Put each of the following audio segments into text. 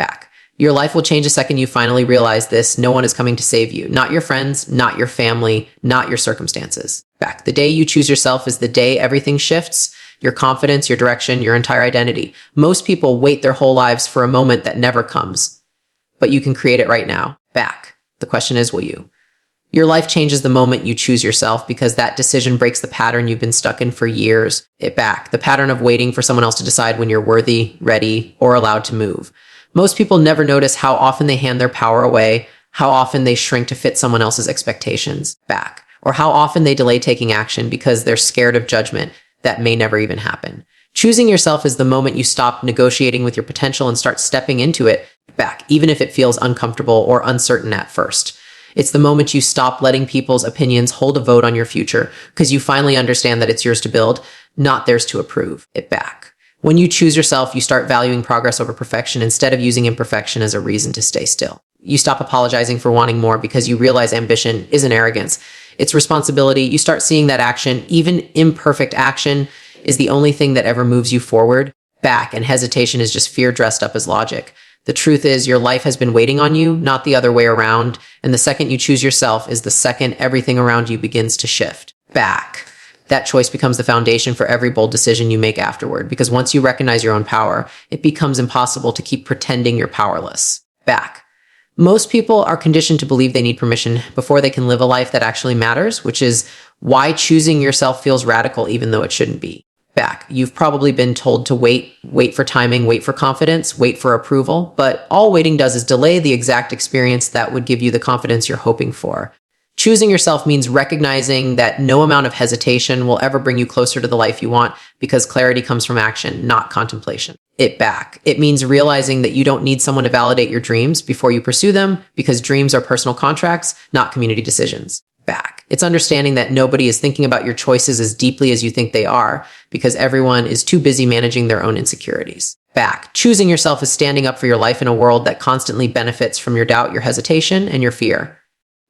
back. Your life will change the second you finally realize this. No one is coming to save you. Not your friends, not your family, not your circumstances. Back. The day you choose yourself is the day everything shifts. Your confidence, your direction, your entire identity. Most people wait their whole lives for a moment that never comes, but you can create it right now. Back. The question is, will you? Your life changes the moment you choose yourself because that decision breaks the pattern you've been stuck in for years. It back. The pattern of waiting for someone else to decide when you're worthy, ready, or allowed to move. Most people never notice how often they hand their power away, how often they shrink to fit someone else's expectations. Back. Or how often they delay taking action because they're scared of judgment that may never even happen. Choosing yourself is the moment you stop negotiating with your potential and start stepping into it. Back. Even if it feels uncomfortable or uncertain at first. It's the moment you stop letting people's opinions hold a vote on your future because you finally understand that it's yours to build, not theirs to approve. It back. When you choose yourself, you start valuing progress over perfection instead of using imperfection as a reason to stay still. You stop apologizing for wanting more because you realize ambition isn't arrogance. It's responsibility. You start seeing that action, even imperfect action, is the only thing that ever moves you forward. Back. And hesitation is just fear dressed up as logic. The truth is your life has been waiting on you, not the other way around. And the second you choose yourself is the second everything around you begins to shift. Back. That choice becomes the foundation for every bold decision you make afterward. Because once you recognize your own power, it becomes impossible to keep pretending you're powerless. Back. Most people are conditioned to believe they need permission before they can live a life that actually matters, which is why choosing yourself feels radical even though it shouldn't be. Back. You've probably been told to wait for timing, wait for confidence, wait for approval, but all waiting does is delay the exact experience that would give you the confidence you're hoping for. Choosing yourself means recognizing that no amount of hesitation will ever bring you closer to the life you want because clarity comes from action, not contemplation. It back. It means realizing that you don't need someone to validate your dreams before you pursue them because dreams are personal contracts, not community decisions. Back. It's understanding that nobody is thinking about your choices as deeply as you think they are because everyone is too busy managing their own insecurities. Back. Choosing yourself is standing up for your life in a world that constantly benefits from your doubt, your hesitation, and your fear.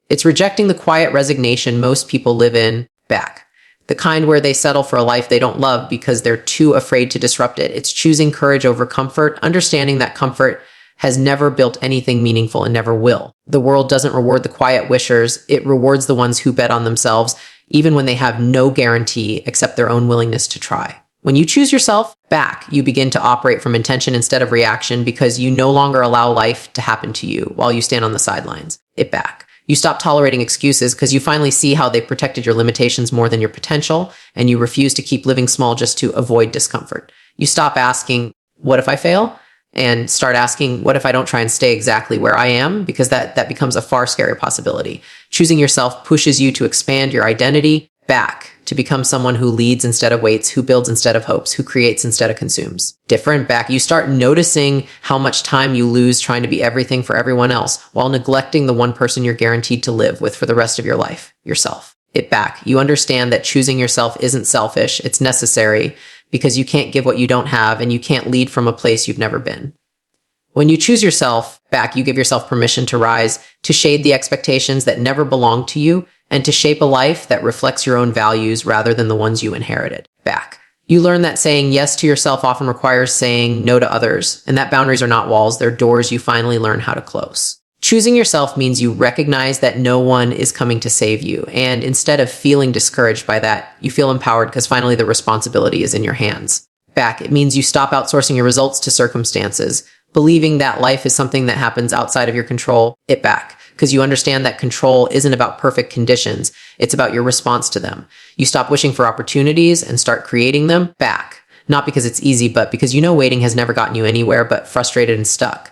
It's rejecting the quiet resignation most people live in. Back. The kind where they settle for a life they don't love because they're too afraid to disrupt it. It's choosing courage over comfort, understanding that comfort has never built anything meaningful and never will. The world doesn't reward the quiet wishers. It rewards the ones who bet on themselves, even when they have no guarantee except their own willingness to try. When you choose yourself, back, you begin to operate from intention instead of reaction because you no longer allow life to happen to you while you stand on the sidelines. It back. You stop tolerating excuses because you finally see how they protected your limitations more than your potential, and you refuse to keep living small just to avoid discomfort. You stop asking, what if I fail? And start asking, what if I don't try and stay exactly where I am? Because that becomes a far scarier possibility. Choosing yourself pushes you to expand your identity back, to become someone who leads instead of waits, who builds instead of hopes, who creates instead of consumes. Different back. You start noticing how much time you lose trying to be everything for everyone else while neglecting the one person you're guaranteed to live with for the rest of your life, yourself. It back. You understand that choosing yourself isn't selfish. It's necessary because you can't give what you don't have and you can't lead from a place you've never been. When you choose yourself back, you give yourself permission to rise, to shade the expectations that never belonged to you, and to shape a life that reflects your own values rather than the ones you inherited. Back. You learn that saying yes to yourself often requires saying no to others, and that boundaries are not walls, they're doors you finally learn how to close. Choosing yourself means you recognize that no one is coming to save you, and instead of feeling discouraged by that, you feel empowered because finally the responsibility is in your hands. Back. It means you stop outsourcing your results to circumstances, believing that life is something that happens outside of your control. It back. Because you understand that control isn't about perfect conditions. It's about your response to them. You stop wishing for opportunities and start creating them back. Not because it's easy, but because you know waiting has never gotten you anywhere but frustrated and stuck.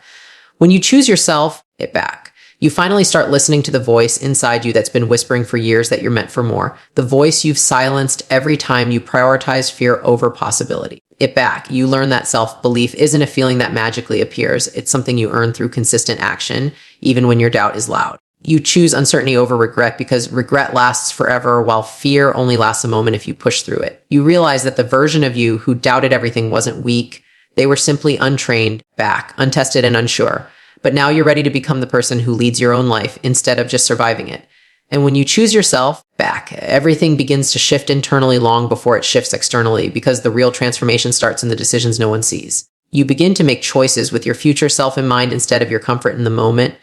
When you choose yourself, it back. You finally start listening to the voice inside you that's been whispering for years that you're meant for more. The voice you've silenced every time you prioritize fear over possibility. It back. You learn that self-belief isn't a feeling that magically appears. It's something you earn through consistent action, even when your doubt is loud. You choose uncertainty over regret because regret lasts forever while fear only lasts a moment if you push through it. You realize that the version of you who doubted everything wasn't weak. They were simply untrained, back, untested, and unsure. But now you're ready to become the person who leads your own life instead of just surviving it. And when you choose yourself back, everything begins to shift internally long before it shifts externally because the real transformation starts in the decisions no one sees. You begin to make choices with your future self in mind instead of your comfort in the moment,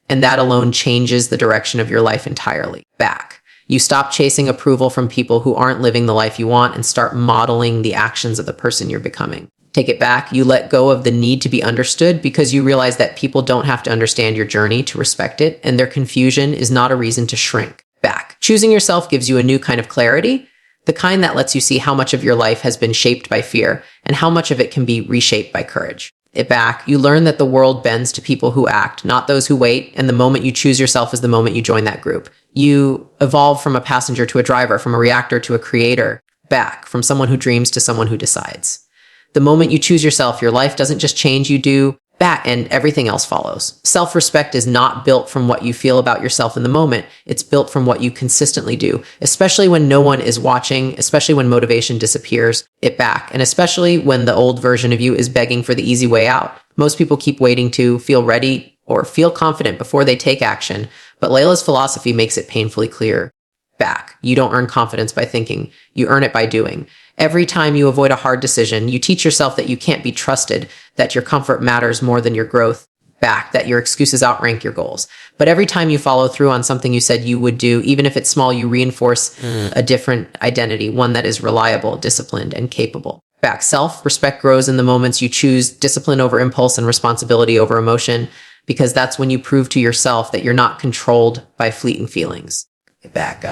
and that alone changes the direction of your life entirely. Back. You stop chasing approval from people who aren't living the life you want and start modeling the actions of the person you're becoming. Take it back. You let go of the need to be understood because you realize that people don't have to understand your journey to respect it, and their confusion is not a reason to shrink. Back. Choosing yourself gives you a new kind of clarity, the kind that lets you see how much of your life has been shaped by fear and how much of it can be reshaped by courage. It back. You learn that the world bends to people who act, not those who wait, and the moment you choose yourself is the moment you join that group. You evolve from a passenger to a driver, from a reactor to a creator, back, from someone who dreams to someone who decides. The moment you choose yourself, your life doesn't just change, you do, back, and everything else follows. Self-respect is not built from what you feel about yourself in the moment. It's built from what you consistently do, especially when no one is watching, especially when motivation disappears, it back, and especially when the old version of you is begging for the easy way out. Most people keep waiting to feel ready or feel confident before they take action, but Leila's philosophy makes it painfully clear. Back. You don't earn confidence by thinking. You earn it by doing. Every time you avoid a hard decision, you teach yourself that you can't be trusted, that your comfort matters more than your growth. Back. That your excuses outrank your goals. But every time you follow through on something you said you would do, even if it's small, you reinforce a different identity, one that is reliable, disciplined, and capable. Back. Self-respect grows in the moments you choose discipline over impulse and responsibility over emotion, because that's when you prove to yourself that you're not controlled by fleeting feelings. Back.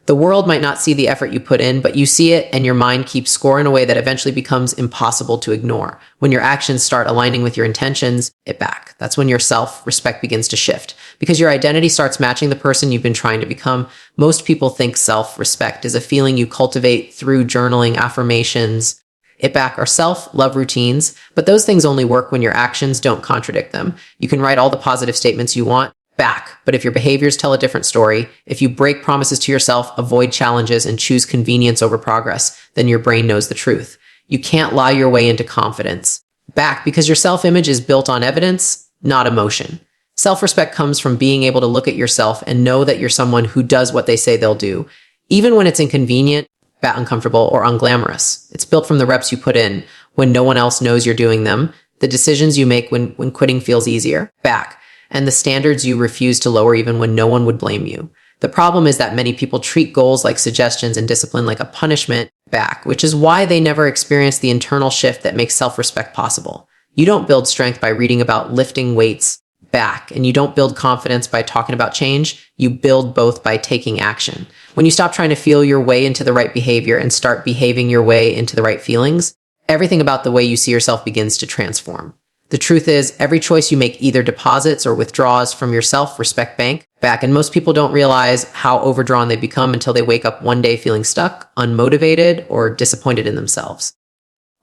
The world might not see the effort you put in, but you see it and your mind keeps score in a way that eventually becomes impossible to ignore. When your actions start aligning with your intentions, it back. That's when your self-respect begins to shift. Because your identity starts matching the person you've been trying to become. Most people think self-respect is a feeling you cultivate through journaling, affirmations, it back, or self-love routines, but those things only work when your actions don't contradict them. You can write all the positive statements you want, back. But if your behaviors tell a different story, if you break promises to yourself, avoid challenges, and choose convenience over progress, then your brain knows the truth. You can't lie your way into confidence. Back, because your self-image is built on evidence, not emotion. Self-respect comes from being able to look at yourself and know that you're someone who does what they say they'll do, even when it's inconvenient, uncomfortable, or unglamorous. It's built from the reps you put in when no one else knows you're doing them, the decisions you make when quitting feels easier. Back. And the standards you refuse to lower even when no one would blame you. The problem is that many people treat goals like suggestions and discipline like a punishment, back, which is why they never experience the internal shift that makes self-respect possible. You don't build strength by reading about lifting weights, back, and you don't build confidence by talking about change. You build both by taking action. When you stop trying to feel your way into the right behavior and start behaving your way into the right feelings, everything about the way you see yourself begins to transform. The truth is, every choice you make either deposits or withdraws from your self-respect bank back, and most people don't realize how overdrawn they become until they wake up one day feeling stuck, unmotivated, or disappointed in themselves.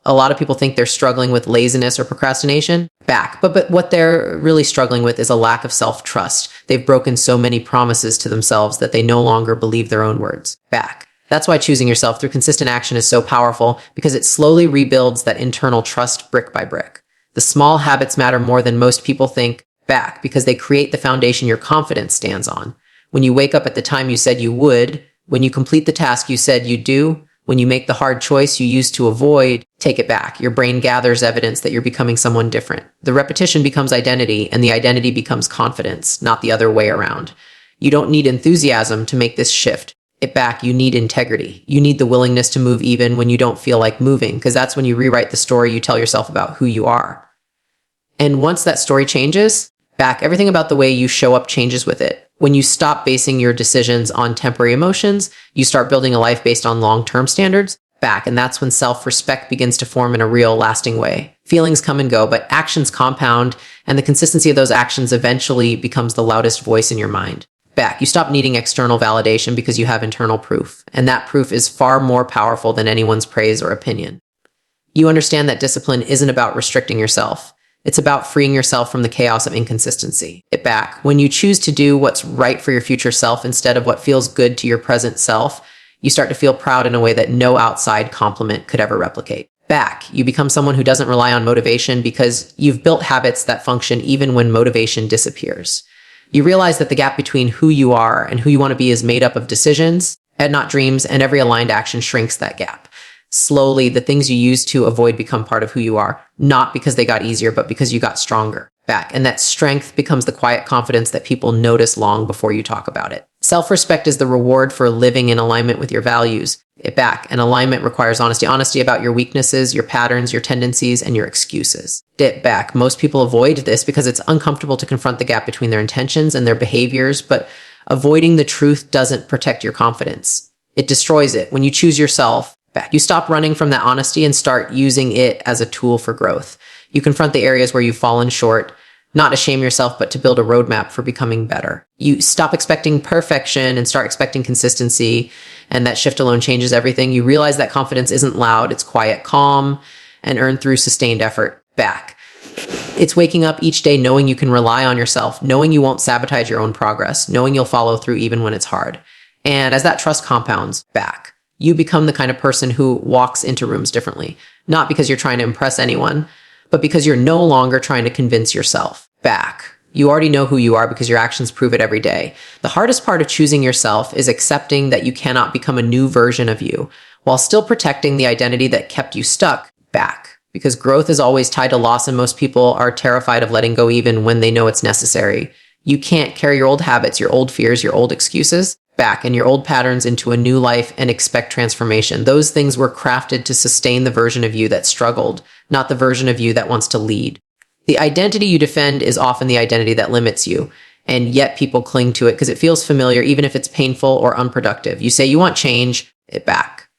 A lot of people think they're struggling with laziness or procrastination, back, but what they're really struggling with is a lack of self-trust. They've broken so many promises to themselves that they no longer believe their own words, back. That's why choosing yourself through consistent action is so powerful, because it slowly rebuilds that internal trust brick by brick. The small habits matter more than most people think, back, because they create the foundation your confidence stands on. When you wake up at the time you said you would, when you complete the task you said you'd do, when you make the hard choice you used to avoid, take it back. Your brain gathers evidence that you're becoming someone different. The repetition becomes identity, and the identity becomes confidence, not the other way around. You don't need enthusiasm to make this shift. It back, you need integrity. You need the willingness to move even when you don't feel like moving, because that's when you rewrite the story you tell yourself about who you are. And once that story changes, back, everything about the way you show up changes with it. When you stop basing your decisions on temporary emotions, you start building a life based on long-term standards, back, and that's when self-respect begins to form in a real, lasting way. Feelings come and go, but actions compound, and the consistency of those actions eventually becomes the loudest voice in your mind. Back, you stop needing external validation because you have internal proof, and that proof is far more powerful than anyone's praise or opinion. You understand that discipline isn't about restricting yourself. It's about freeing yourself from the chaos of inconsistency. It back, when you choose to do what's right for your future self instead of what feels good to your present self, you start to feel proud in a way that no outside compliment could ever replicate. Back, you become someone who doesn't rely on motivation because you've built habits that function even when motivation disappears. You realize that the gap between who you are and who you want to be is made up of decisions and not dreams, and every aligned action shrinks that gap. Slowly, the things you used to avoid become part of who you are, not because they got easier, but because you got stronger. Back. And that strength becomes the quiet confidence that people notice long before you talk about it. Self-respect is the reward for living in alignment with your values. Back. And alignment requires honesty. Honesty about your weaknesses, your patterns, your tendencies, and your excuses. Dip back. Most people avoid this because it's uncomfortable to confront the gap between their intentions and their behaviors, but avoiding the truth doesn't protect your confidence. It destroys it. When you choose yourself, back, you stop running from that honesty and start using it as a tool for growth. You confront the areas where you've fallen short, not to shame yourself, but to build a roadmap for becoming better. You stop expecting perfection and start expecting consistency, and that shift alone changes everything. You realize that confidence isn't loud, it's quiet, calm, and earned through sustained effort. Back. It's waking up each day knowing you can rely on yourself, knowing you won't sabotage your own progress, knowing you'll follow through even when it's hard. And as that trust compounds, back, you become the kind of person who walks into rooms differently, not because you're trying to impress anyone, but because you're no longer trying to convince yourself. Back. You already know who you are because your actions prove it every day. The hardest part of choosing yourself is accepting that you cannot become a new version of you while still protecting the identity that kept you stuck. Back. Because growth is always tied to loss, and most people are terrified of letting go even when they know it's necessary. You can't carry your old habits, your old fears, your old excuses back and your old patterns into a new life and expect transformation. Those things were crafted to sustain the version of you that struggled, not the version of you that wants to lead. The identity you defend is often the identity that limits you, and yet people cling to it because it feels familiar, even if it's painful or unproductive. You say you want change, it back.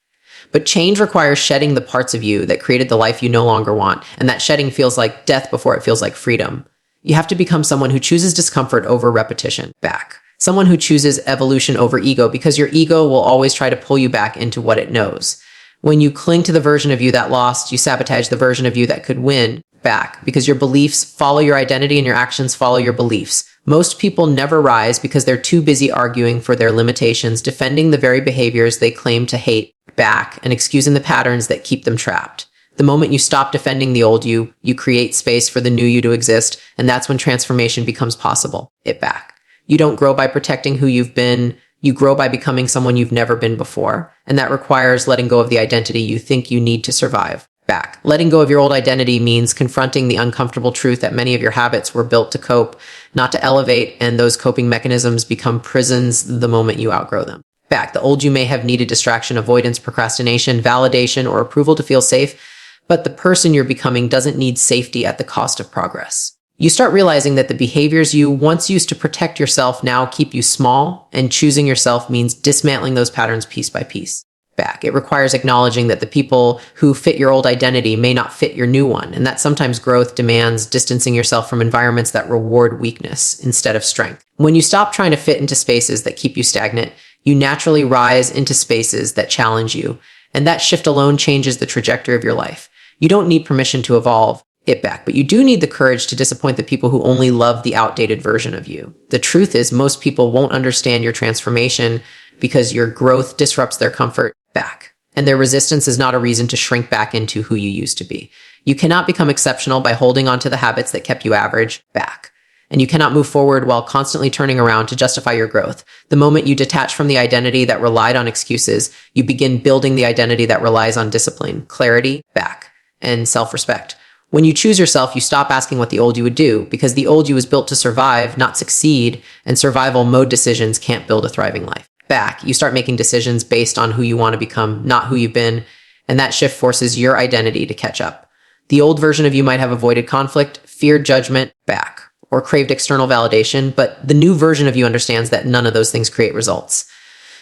But change requires shedding the parts of you that created the life you no longer want, and that shedding feels like death before it feels like freedom. You have to become someone who chooses discomfort over repetition, back. Someone who chooses evolution over ego, because your ego will always try to pull you back into what it knows. When you cling to the version of you that lost, you sabotage the version of you that could win, back, because your beliefs follow your identity and your actions follow your beliefs. Most people never rise because they're too busy arguing for their limitations, defending the very behaviors they claim to hate, back, and excusing the patterns that keep them trapped. The moment you stop defending the old you, you create space for the new you to exist, and that's when transformation becomes possible. It back. You don't grow by protecting who you've been. You grow by becoming someone you've never been before. And that requires letting go of the identity you think you need to survive. Back. Letting go of your old identity means confronting the uncomfortable truth that many of your habits were built to cope, not to elevate, and those coping mechanisms become prisons the moment you outgrow them. Back. The old you may have needed distraction, avoidance, procrastination, validation, or approval to feel safe, but the person you're becoming doesn't need safety at the cost of progress. You start realizing that the behaviors you once used to protect yourself now keep you small, and choosing yourself means dismantling those patterns piece by piece. Back. It requires acknowledging that the people who fit your old identity may not fit your new one, and that sometimes growth demands distancing yourself from environments that reward weakness instead of strength. When you stop trying to fit into spaces that keep you stagnant, you naturally rise into spaces that challenge you, and that shift alone changes the trajectory of your life. You don't need permission to evolve. It back, but you do need the courage to disappoint the people who only love the outdated version of you. The truth is, most people won't understand your transformation because your growth disrupts their comfort, back. And their resistance is not a reason to shrink back into who you used to be. You cannot become exceptional by holding on to the habits that kept you average, back. And you cannot move forward while constantly turning around to justify your growth. The moment you detach from the identity that relied on excuses, you begin building the identity that relies on discipline, clarity, back, and self-respect. When you choose yourself, you stop asking what the old you would do, because the old you was built to survive, not succeed, and survival mode decisions can't build a thriving life. Back, you start making decisions based on who you want to become, not who you've been, and that shift forces your identity to catch up. The old version of you might have avoided conflict, feared judgment, back, or craved external validation, but the new version of you understands that none of those things create results.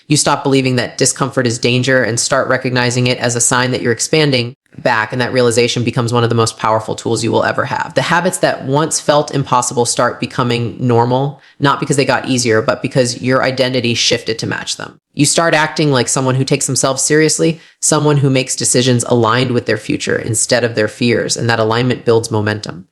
You stop believing that discomfort is danger and start recognizing it as a sign that you're expanding, back, and that realization becomes one of the most powerful tools you will ever have. The habits that once felt impossible start becoming normal, not because they got easier, but because your identity shifted to match them. You start acting like someone who takes themselves seriously, someone who makes decisions aligned with their future instead of their fears, and that alignment builds momentum.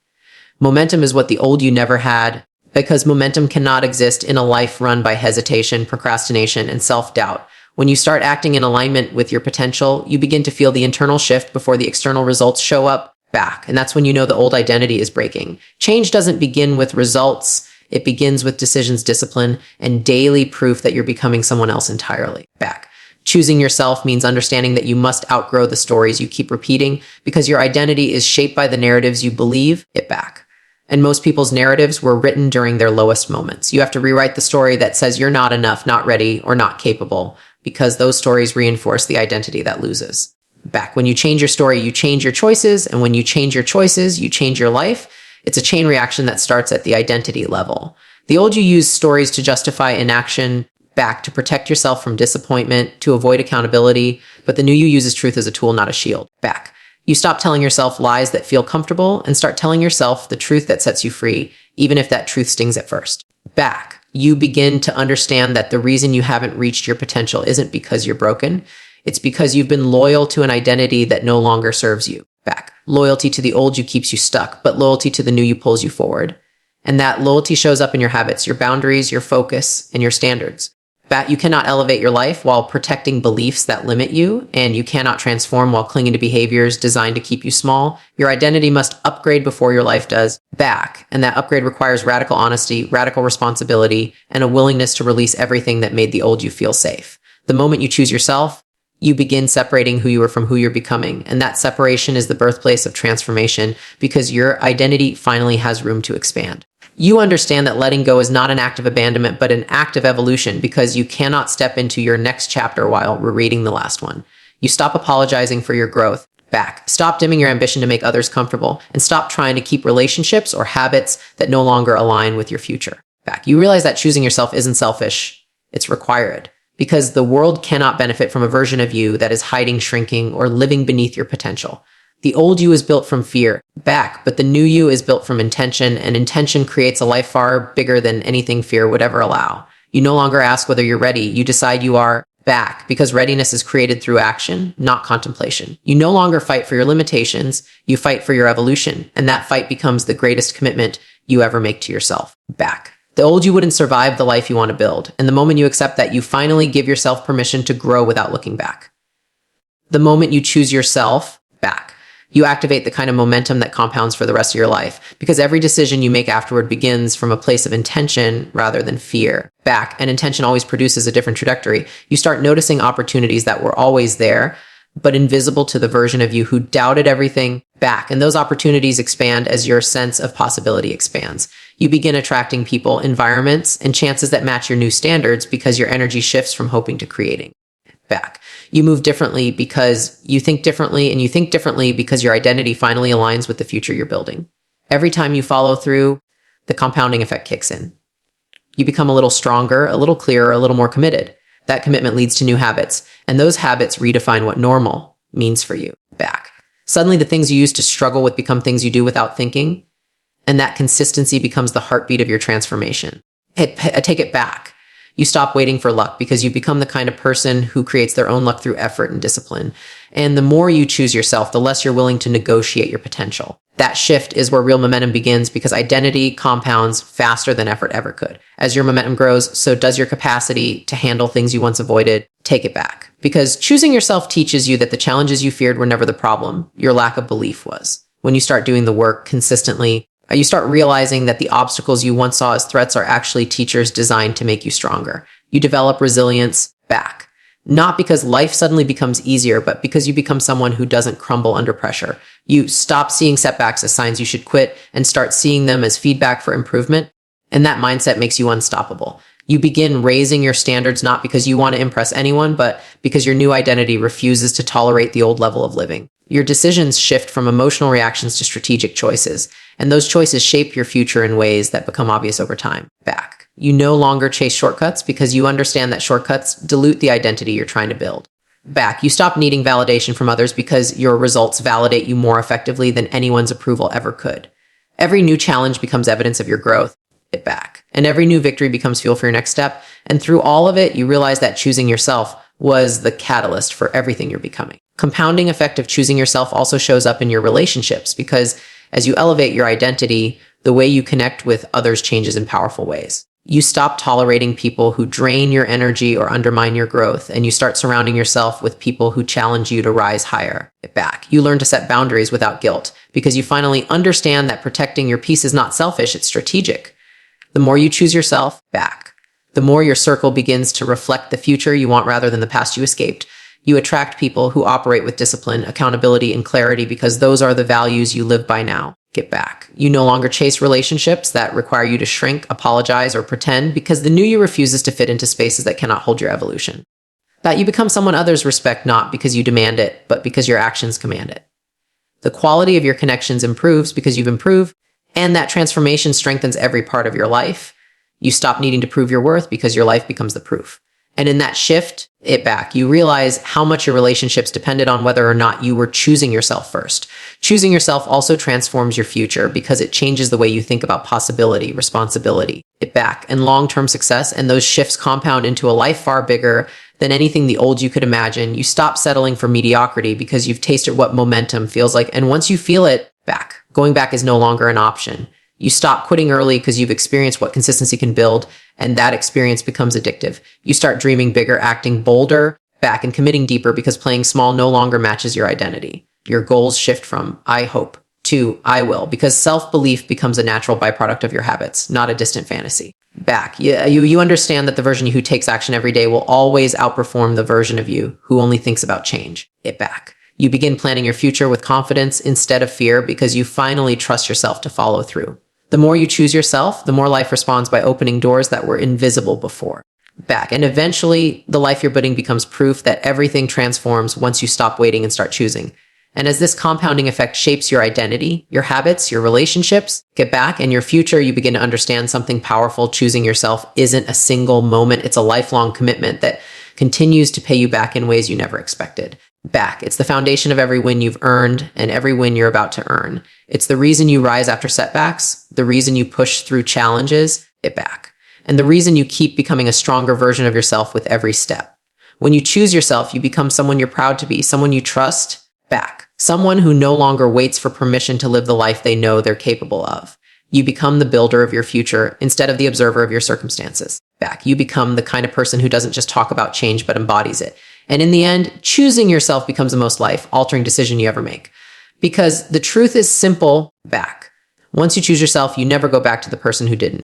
Momentum is what the old you never had, because momentum cannot exist in a life run by hesitation, procrastination, and self-doubt. When you start acting in alignment with your potential, you begin to feel the internal shift before the external results show up, back. And that's when you know the old identity is breaking. Change doesn't begin with results. It begins with decisions, discipline, and daily proof that you're becoming someone else entirely, back. Choosing yourself means understanding that you must outgrow the stories you keep repeating because your identity is shaped by the narratives you believe it back. And most people's narratives were written during their lowest moments. You have to rewrite the story that says you're not enough, not ready, or not capable, because those stories reinforce the identity that loses. Back. When you change your story, you change your choices. And when you change your choices, you change your life. It's a chain reaction that starts at the identity level. The old you used stories to justify inaction, back to protect yourself from disappointment, to avoid accountability, but the new you uses truth as a tool, not a shield. Back. You stop telling yourself lies that feel comfortable and start telling yourself the truth that sets you free, even if that truth stings at first. Back. You begin to understand that the reason you haven't reached your potential isn't because you're broken. It's because you've been loyal to an identity that no longer serves you. Back. Loyalty to the old you keeps you stuck, but loyalty to the new you pulls you forward. And that loyalty shows up in your habits, your boundaries, your focus, and your standards. Back. You cannot elevate your life while protecting beliefs that limit you, and you cannot transform while clinging to behaviors designed to keep you small. Your identity must upgrade before your life does. Back. And that upgrade requires radical honesty, radical responsibility, and a willingness to release everything that made the old you feel safe. The moment you choose yourself, you begin separating who you are from who you're becoming. And that separation is the birthplace of transformation because your identity finally has room to expand. You understand that letting go is not an act of abandonment, but an act of evolution because you cannot step into your next chapter while rereading the last one. You stop apologizing for your growth. Back. Stop dimming your ambition to make others comfortable and stop trying to keep relationships or habits that no longer align with your future. Back. You realize that choosing yourself isn't selfish. It's required because the world cannot benefit from a version of you that is hiding, shrinking, or living beneath your potential. The old you is built from fear, back, but the new you is built from intention, and intention creates a life far bigger than anything fear would ever allow. You no longer ask whether you're ready. You decide you are back because readiness is created through action, not contemplation. You no longer fight for your limitations. You fight for your evolution, and that fight becomes the greatest commitment you ever make to yourself. Back. The old you wouldn't survive the life you want to build, and the moment you accept that, you finally give yourself permission to grow without looking back. The moment you choose yourself, back. You activate the kind of momentum that compounds for the rest of your life because every decision you make afterward begins from a place of intention rather than fear. Back, and intention always produces a different trajectory. You start noticing opportunities that were always there, but invisible to the version of you who doubted everything. Back, and those opportunities expand as your sense of possibility expands. You begin attracting people, environments, and chances that match your new standards because your energy shifts from hoping to creating. Back. You move differently because you think differently, and you think differently because your identity finally aligns with the future you're building. Every time you follow through, the compounding effect kicks in. You become a little stronger, a little clearer, a little more committed. That commitment leads to new habits, and those habits redefine what normal means for you. Back. Suddenly, the things you used to struggle with become things you do without thinking, and that consistency becomes the heartbeat of your transformation. Take it back. You stop waiting for luck because you become the kind of person who creates their own luck through effort and discipline. And the more you choose yourself, the less you're willing to negotiate your potential. That shift is where real momentum begins because identity compounds faster than effort ever could. As your momentum grows, so does your capacity to handle things you once avoided. Take it back. Because choosing yourself teaches you that the challenges you feared were never the problem. Your lack of belief was. When you start doing the work consistently, you start realizing that the obstacles you once saw as threats are actually teachers designed to make you stronger. You develop resilience back. Not because life suddenly becomes easier, but because you become someone who doesn't crumble under pressure. You stop seeing setbacks as signs you should quit and start seeing them as feedback for improvement. And that mindset makes you unstoppable. You begin raising your standards not because you want to impress anyone, but because your new identity refuses to tolerate the old level of living. Your decisions shift from emotional reactions to strategic choices, and those choices shape your future in ways that become obvious over time. Back. You no longer chase shortcuts because you understand that shortcuts dilute the identity you're trying to build. Back. You stop needing validation from others because your results validate you more effectively than anyone's approval ever could. Every new challenge becomes evidence of your growth. It back. And every new victory becomes fuel for your next step. And through all of it, you realize that choosing yourself was the catalyst for everything you're becoming. Compounding effect of choosing yourself also shows up in your relationships because as you elevate your identity, the way you connect with others changes in powerful ways. You stop tolerating people who drain your energy or undermine your growth, and you start surrounding yourself with people who challenge you to rise higher. Back. You learn to set boundaries without guilt because you finally understand that protecting your peace is not selfish, it's strategic. The more you choose yourself, back, The more your circle begins to reflect the future you want rather than the past you escaped, you attract people who operate with discipline, accountability, and clarity because those are the values you live by now. Get back. You no longer chase relationships that require you to shrink, apologize, or pretend because the new you refuses to fit into spaces that cannot hold your evolution. That you become someone others respect not because you demand it, but because your actions command it. The quality of your connections improves because you've improved, and that transformation strengthens every part of your life. You stop needing to prove your worth because your life becomes the proof. And in that shift, you realize how much your relationships depended on whether or not you were choosing yourself first. Choosing yourself also transforms your future because it changes the way you think about possibility, responsibility, and long-term success. And those shifts compound into a life far bigger than anything the old you could imagine. You stop settling for mediocrity because you've tasted what momentum feels like. And once you feel it, going back is no longer an option. You stop quitting early because you've experienced what consistency can build, and that experience becomes addictive. You start dreaming bigger, acting bolder, and committing deeper because playing small no longer matches your identity. Your goals shift from I hope to I will because self-belief becomes a natural byproduct of your habits, not a distant fantasy. You understand that the version of you who takes action every day will always outperform the version of you who only thinks about change. You begin planning your future with confidence instead of fear because you finally trust yourself to follow through. The more you choose yourself, the more life responds by opening doors that were invisible before. And eventually, the life you're building becomes proof that everything transforms once you stop waiting and start choosing. And as this compounding effect shapes your identity, your habits, your relationships, and your future, you begin to understand something powerful. Choosing yourself isn't a single moment. It's a lifelong commitment that continues to pay you back in ways you never expected. It's the foundation of every win you've earned and every win you're about to earn. It's the reason you rise after setbacks, the reason you push through challenges, and the reason you keep becoming a stronger version of yourself with every step. When you choose yourself, you become someone you're proud to be, someone you trust, someone who no longer waits for permission to live the life they know they're capable of. You become the builder of your future instead of the observer of your circumstances. You become the kind of person who doesn't just talk about change, but embodies it. And in the end, choosing yourself becomes the most life-altering decision you ever make. Because the truth is simple, Once you choose yourself, you never go back to the person who didn't.